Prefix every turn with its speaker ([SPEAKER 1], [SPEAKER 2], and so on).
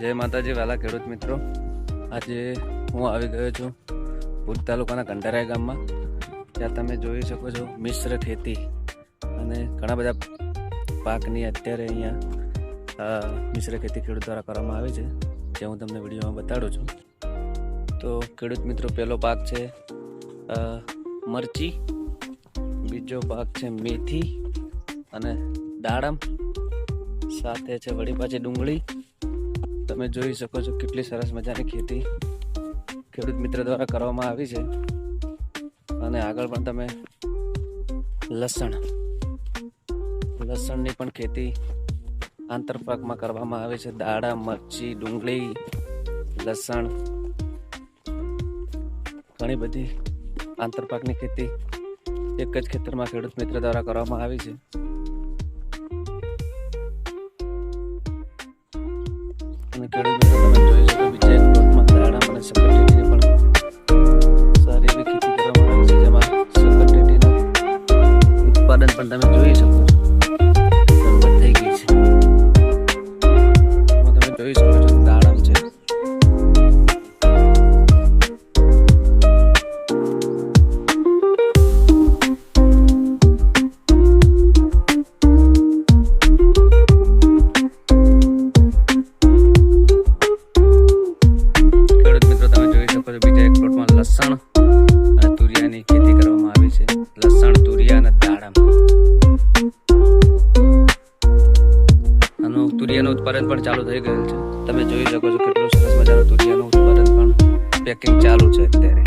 [SPEAKER 1] જય માતાજી વાલા ખેડૂત મિત્રો, આજે હું આવી ગયો છું ભુજ તાલુકાના કંટારા ગામમાં. ત્યાં તમે જોઈ શકો છો મિશ્ર ખેતી અને ઘણા બધા પાકની અત્યારે અહીંયા મિશ્ર ખેતી ખેડૂત દ્વારા કરવામાં આવે છે, જે હું તમને વિડીયોમાં બતાડું છું. તો ખેડૂત મિત્રો, પહેલો પાક છે મરચી, બીજો પાક છે મેથી અને દાડમ, સાથે છે વળી પાછી ડુંગળી. તમે જોઈ શકો છો કેટલી સરસ મજાની ખેતી ખેડૂત મિત્ર દ્વારા કરવામાં આવી છે. અને આગળ પણ તમે લસણની પણ ખેતી આંતરપાકમાં કરવામાં આવે છે. દાડા, મરચી, ડુંગળી, લસણ, ઘણી બધી આંતરપાકની ખેતી એક જ ખેતરમાં ખેડૂત મિત્ર દ્વારા કરવામાં આવી છે. અને ખેડૂત મિત્રો, તમે જોઈ શકો બીજા એક પ્લોટમાં દાડમ અને સક્કરટેટીની પણ સારી એવી ખેતી કરવામાં આવી છે, જેમાં સક્કરટેટીનું ઉત્પાદન પણ તમે જોઈ શકો છો શરૂઆત થઈ ગઈ છે. તમે જોઈ શકો છો દાડમ છે, બીજા એક પ્લોટમાં લસણ અને તુરિયાની ખેતી કરવામાં આવી છે. લસણ, તુરિયા અને દાડમ. આનું તુરિયાનું ઉત્પાદન પણ ચાલુ થઈ ગયેલ છે. તમે જોઈ શકો છો કેટલું સરસ મજાનું તુરિયાનું ઉત્પાદન પણ પેકિંગ ચાલુ છે અત્યારે.